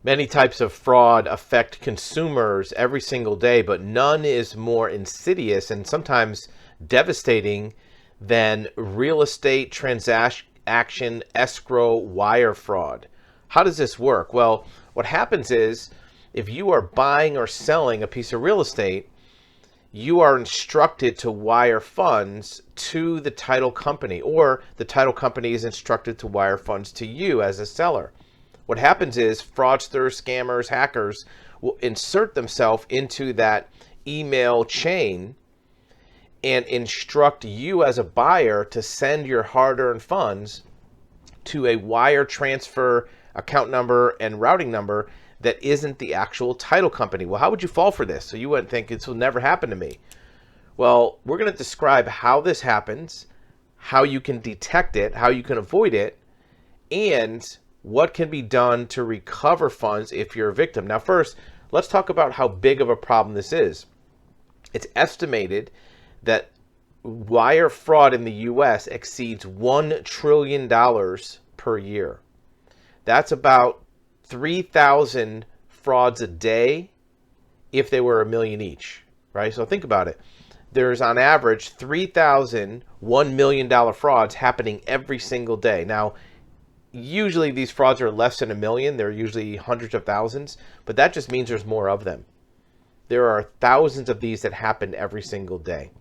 Many types of fraud affect consumers every single day, but none is more insidious and sometimes devastating than real estate transaction escrow wire fraud. How does this work? Well, what happens is if you are buying or selling a piece of real estate, you are instructed to wire funds to the title company, or the title company is instructed to wire funds to you as a seller. What happens is fraudsters, scammers, hackers will insert themselves into that email chain and instruct you as a buyer to send your hard-earned funds to a wire transfer account number and routing number that isn't the actual title company. Well, how would you fall for this? So you wouldn't think this will never happen to me. Well, we're going to describe how this happens, how you can detect it, how you can avoid it, and what can be done to recover funds if you're a victim. Now, first, let's talk about how big of a problem this is. It's estimated that wire fraud in the U.S. exceeds $1 trillion per year. That's about 3,000 frauds a day if they were $1 million each, right? So think about it. There's on average 3,000 $1 million frauds happening every single day. Now, usually these frauds are less than $1 million. They're usually hundreds of thousands, but that just means there's more of them. There are thousands of these that happen every single day.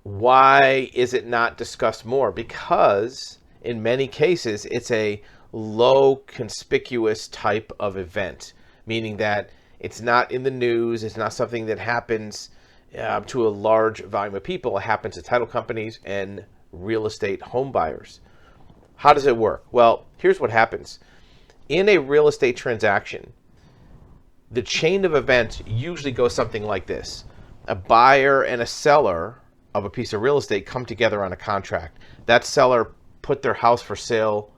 Why is it not discussed more? Because in many cases, it's a low conspicuous type of event, meaning that it's not in the news. It's not something that happens to a large volume of people. It happens to title companies and real estate home buyers. How does it work? Well, here's what happens. In a real estate transaction, the chain of events usually goes something like this. A buyer and a seller of a piece of real estate come together on a contract. That seller put their house for sale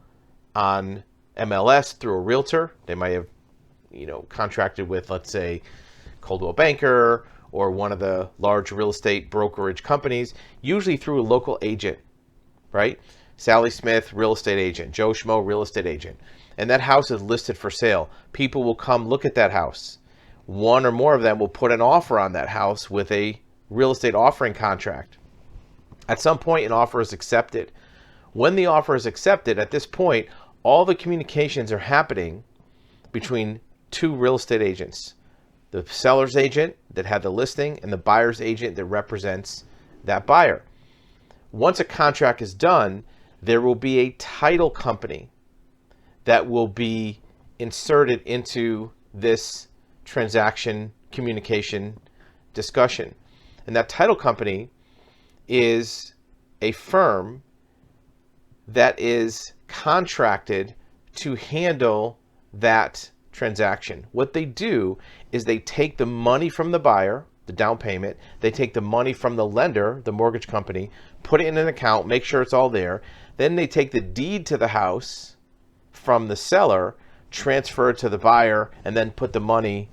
on MLS through a realtor. They might have, contracted with, let's say, Coldwell Banker or one of the large real estate brokerage companies, usually through a local agent, right? Sally Smith, real estate agent. Joe Schmo, real estate agent. And that house is listed for sale. People will come look at that house. One or more of them will put an offer on that house with a real estate offering contract. At some point, an offer is accepted. When the offer is accepted, at this point, all the communications are happening between two real estate agents. The seller's agent that had the listing and the buyer's agent that represents that buyer. Once a contract is done, there will be a title company that will be inserted into this transaction communication discussion. And that title company is a firm that is contracted to handle that transaction. What they do is they take the money from the buyer, the down payment, they take the money from the lender, the mortgage company, put it in an account, make sure it's all there. Then they take the deed to the house from the seller, transfer it to the buyer, and then put the money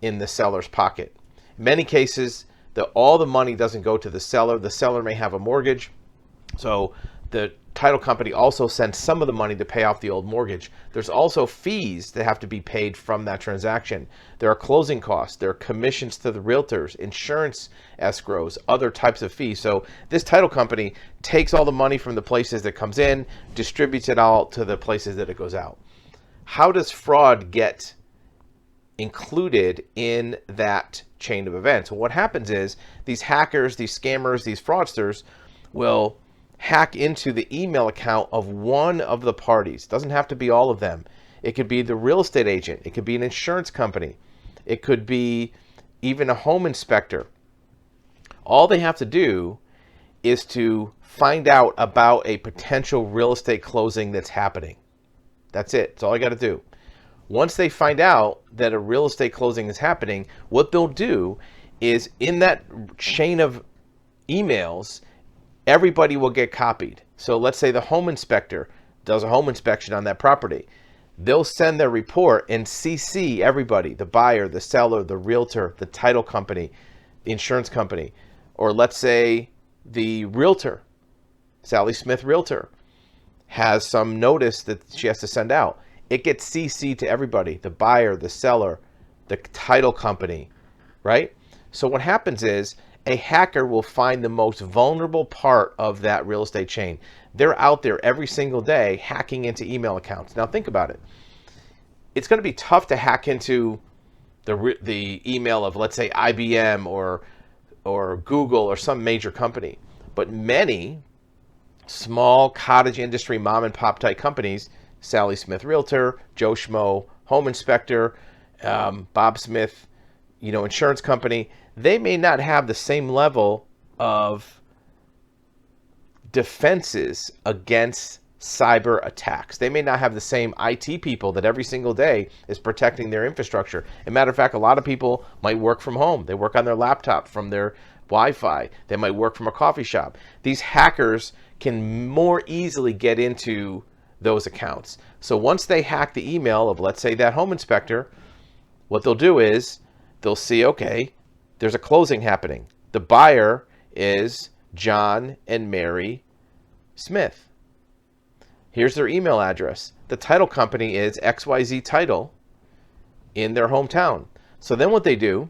in the seller's pocket. In many cases, all the money doesn't go to the seller. The seller may have a mortgage, so the title company also sends some of the money to pay off the old mortgage. There's also fees that have to be paid from that transaction. There are closing costs, there are commissions to the realtors, insurance escrows, other types of fees. So this title company takes all the money from the places that comes in, distributes it all to the places that it goes out. How does fraud get included in that chain of events? Well, what happens is these hackers, these scammers, these fraudsters will hack into the email account of one of the parties. It doesn't have to be all of them. It could be the real estate agent. It could be an insurance company. It could be even a home inspector. All they have to do is to find out about a potential real estate closing that's happening. That's it. That's all I got to do. Once they find out that a real estate closing is happening, what they'll do is in that chain of emails, everybody will get copied. So let's say the home inspector does a home inspection on that property. They'll send their report and CC everybody, the buyer, the seller, the realtor, the title company, the insurance company, or let's say the realtor, Sally Smith realtor, has some notice that she has to send out. it gets CC'd to everybody, the buyer, the seller, the title company, right? So what happens is a hacker will find the most vulnerable part of that real estate chain. They're out there every single day hacking into email accounts. Now think about it. It's going to be tough to hack into the email of, let's say, IBM or Google or some major company. But many small cottage industry mom and pop type companies, Sally Smith Realtor, Joe Schmo Home Inspector, Bob Smith, insurance company, they may not have the same level of defenses against cyber attacks. They may not have the same IT people that every single day is protecting their infrastructure. As a matter of fact, a lot of people might work from home. They work on their laptop from their Wi-Fi. They might work from a coffee shop. These hackers can more easily get into those accounts. So once they hack the email of, let's say, that home inspector, what they'll do is they'll see, okay, there's a closing happening. The buyer is John and Mary Smith. Here's their email address. The title company is XYZ Title in their hometown. So then what they do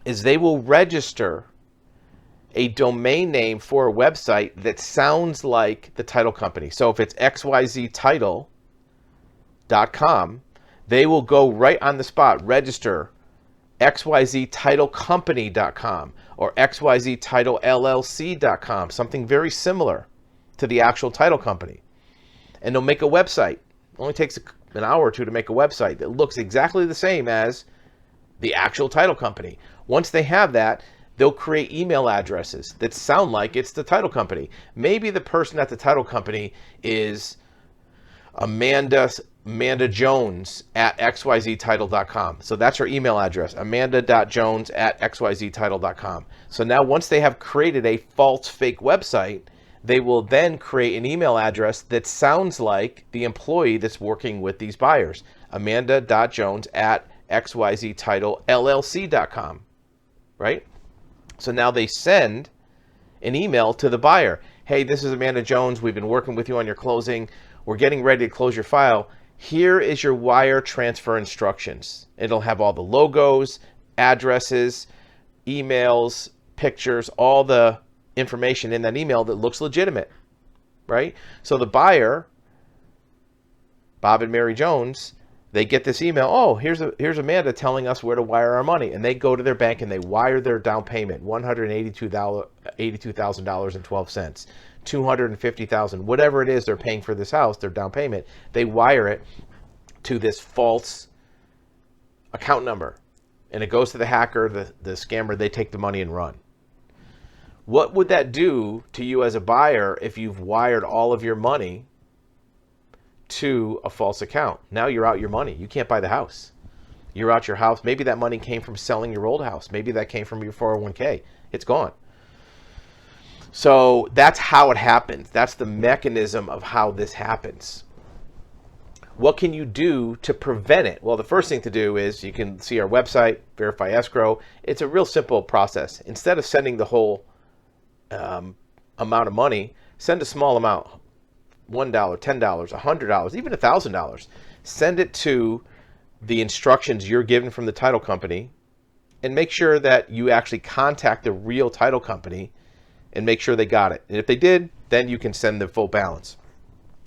is they will register a domain name for a website that sounds like the title company. So if it's xyztitle.com, they will go right on the spot, register xyztitlecompany.com or xyztitleLLC.com, something very similar to the actual title company. And they'll make a website. It only takes an hour or two to make a website that looks exactly the same as the actual title company. Once they have that, they'll create email addresses that sound like it's the title company. Maybe the person at the title company is Amanda Jones at xyztitle.com. So that's her email address, amanda.jones at xyztitle.com. So now once they have created a false fake website, they will then create an email address that sounds like the employee that's working with these buyers, amanda.jones at xyztitlellc.com, right? So now they send an email to the buyer. Hey, this is Amanda Jones. We've been working with you on your closing. We're getting ready to close your file. Here is your wire transfer instructions. It'll have all the logos, addresses, emails, pictures, all the information in that email that looks legitimate, right? So the buyer, Bob and Mary Jones, they get this email. Oh, here's Amanda telling us where to wire our money, and they go to their bank and they wire their down payment, $182,012, $250,000, whatever it is they're paying for this house, their down payment. They wire it to this false account number, and it goes to the hacker, the scammer. They take the money and run. What would that do to you as a buyer if you've wired all of your money to a false account? Now you're out your money. You can't buy the house. You're out your house. Maybe that money came from selling your old house. Maybe that came from your 401k. It's gone. So that's how it happens. That's the mechanism of how this happens. What can you do to prevent it? Well, the first thing to do is you can see our website, Verify Escrow. It's a real simple process. Instead of sending the whole amount of money, send a small amount, $1, $10, $100, even $1,000. Send it to the instructions you're given from the title company, and make sure that you actually contact the real title company and make sure they got it. And if they did, then you can send the full balance.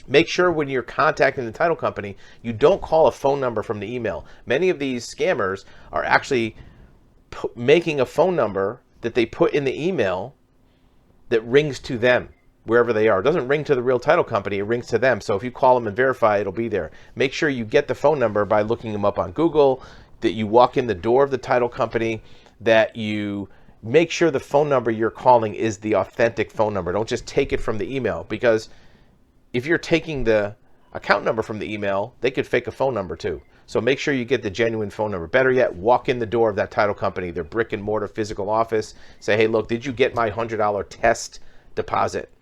Make sure when you're contacting the title company, you don't call a phone number from the email. Many of these scammers are actually making a phone number that they put in the email that rings to them wherever they are. It doesn't ring to the real title company, it rings to them. So if you call them and verify, it'll be there. Make sure you get the phone number by looking them up on Google, that you walk in the door of the title company, that you make sure the phone number you're calling is the authentic phone number. Don't just take it from the email, because if you're taking the account number from the email, they could fake a phone number too. So make sure you get the genuine phone number. Better yet, walk in the door of that title company, their brick and mortar physical office. Say, hey, look, did you get my $100 test deposit?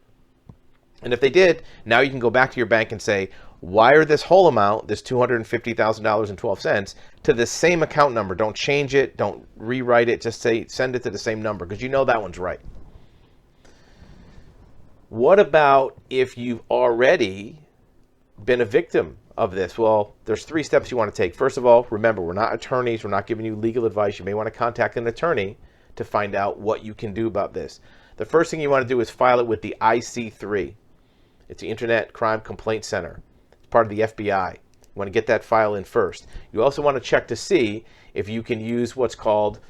And if they did, now you can go back to your bank and say, wire this whole amount, this $250,000.12, to the same account number. Don't change it. Don't rewrite it. Just say, send it to the same number, because you know that one's right. What about if you've already been a victim of this? Well, there's 3 steps you want to take. First of all, remember, we're not attorneys. We're not giving you legal advice. You may want to contact an attorney to find out what you can do about this. The first thing you want to do is file it with the IC3. It's the Internet Crime Complaint Center. It's part of the FBI. You want to get that file in first. You also want to check to see if you can use what's called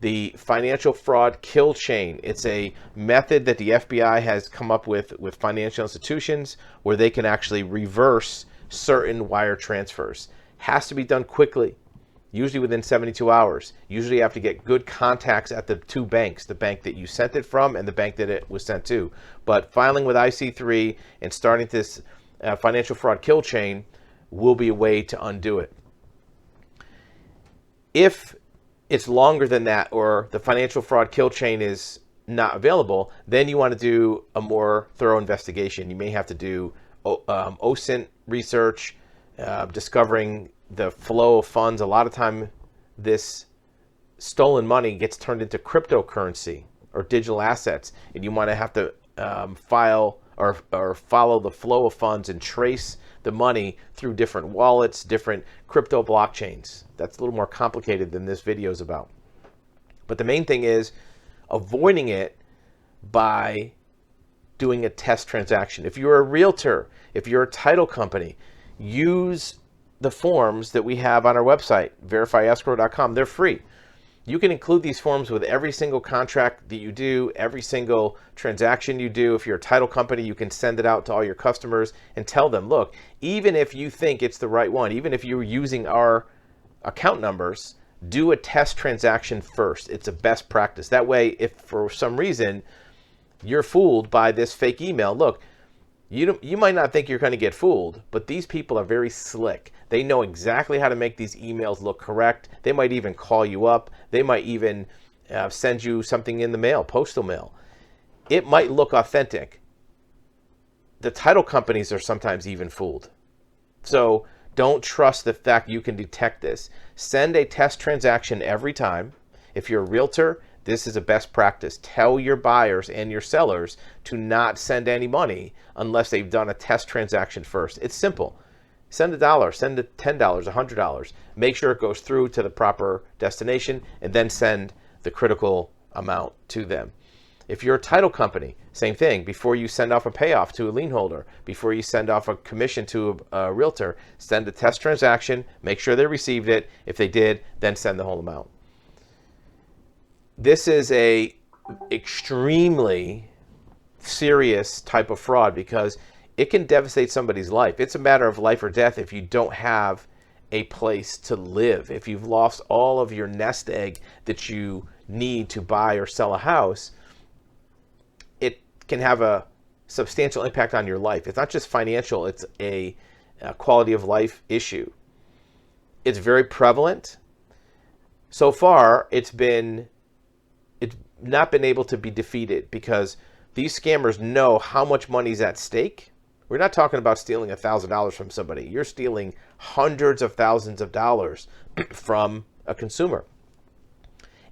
the financial fraud kill chain. It's a method that the FBI has come up with financial institutions where they can actually reverse certain wire transfers. Has to be done quickly, usually within 72 hours. Usually you have to get good contacts at the 2 banks, the bank that you sent it from and the bank that it was sent to. But filing with IC3 and starting this financial fraud kill chain will be a way to undo it. If it's longer than that, or the financial fraud kill chain is not available, then you want to do a more thorough investigation. You may have to do OSINT research, discovering the flow of funds. A lot of time this stolen money gets turned into cryptocurrency or digital assets, and you want to have to file or follow the flow of funds and trace the money through different wallets, different crypto blockchains. That's a little more complicated than this video is about. But the main thing is avoiding it by doing a test transaction. If you're a realtor, if you're a title company, use the forms that we have on our website, verifyescrow.com. They're free. You can include these forms with every single contract that you do, every single transaction you do. If you're a title company, you can send it out to all your customers and tell them, look, even if you think it's the right one, even if you're using our account numbers, do a test transaction first. It's a best practice. That way, if for some reason you're fooled by this fake email, look, you might not think you're going to get fooled, but these people are very slick. They know exactly how to make these emails look correct. They might even call you up. They might even send you something in the mail, postal mail. It might look authentic. The title companies are sometimes even fooled. So don't trust the fact you can detect this. Send a test transaction every time. If you're a realtor, this is a best practice. Tell your buyers and your sellers to not send any money unless they've done a test transaction first. It's simple. Send $1, send $10, $100. Make sure it goes through to the proper destination and then send the critical amount to them. If you're a title company, same thing. Before you send off a payoff to a lien holder, before you send off a commission to a realtor, send a test transaction, make sure they received it. If they did, then send the whole amount. This is a extremely serious type of fraud because it can devastate somebody's life. It's a matter of life or death if you don't have a place to live. If you've lost all of your nest egg that you need to buy or sell a house, it can have a substantial impact on your life. It's not just financial, it's a quality of life issue. It's very prevalent. So far, it's not been able to be defeated because these scammers know how much money is at stake. We're not talking about stealing $1,000 from somebody. You're stealing hundreds of thousands of dollars from a consumer.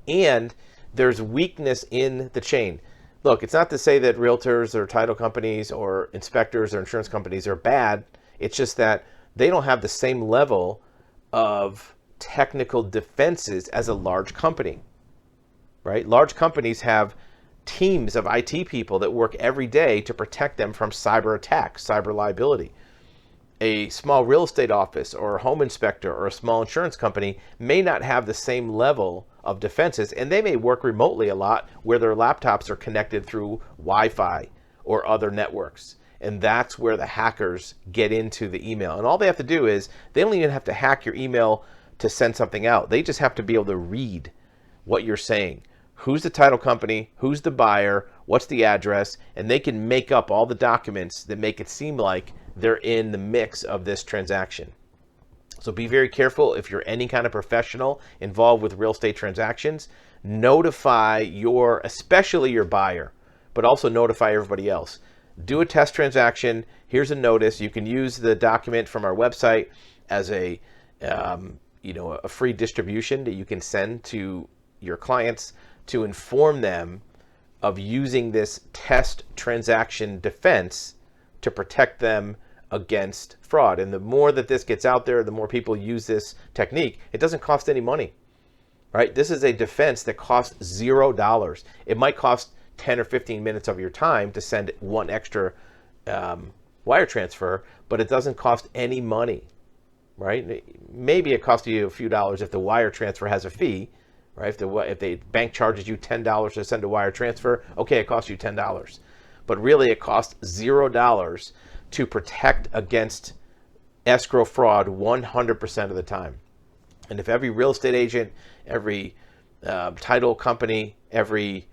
And there's weakness in the chain. Look, it's not to say that realtors or title companies or inspectors or insurance companies are bad. It's just that they don't have the same level of technical defenses as a large company, right? Large companies have teams of IT people that work every day to protect them from cyber attacks, cyber liability. A small real estate office or a home inspector or a small insurance company may not have the same level of defenses, and they may work remotely a lot where their laptops are connected through Wi-Fi or other networks. And that's where the hackers get into the email. And all they have to do is, they don't even have to hack your email to send something out. They just have to be able to read what you're saying. Who's the title company, who's the buyer, what's the address, and they can make up all the documents that make it seem like they're in the mix of this transaction. So be very careful if you're any kind of professional involved with real estate transactions. Notify especially your buyer, but also notify everybody else. Do a test transaction. Here's a notice. You can use the document from our website as a free distribution that you can send to your clients to inform them of using this test transaction defense to protect them against fraud. And the more that this gets out there, the more people use this technique, it doesn't cost any money, right? This is a defense that costs $0. It might cost 10 or 15 minutes of your time to send one extra wire transfer, but it doesn't cost any money, right? Maybe it costs you a few dollars if the wire transfer has a fee, right? If the bank charges you $10 to send a wire transfer, okay, it costs you $10. But really it costs $0 to protect against escrow fraud 100% of the time. And if every real estate agent, every title company, every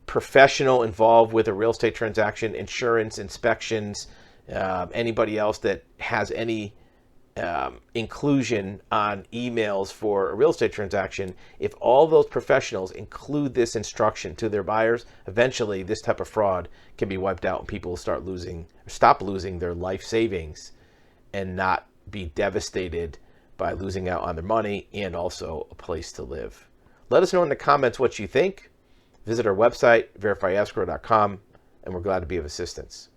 professional involved with a real estate transaction, insurance, inspections, anybody else that has any inclusion on emails for a real estate transaction, if all those professionals include this instruction to their buyers, eventually this type of fraud can be wiped out and people will stop losing their life savings and not be devastated by losing out on their money and also a place to live. Let us know in the comments what you think. Visit our website, verifyescrow.com, and we're glad to be of assistance.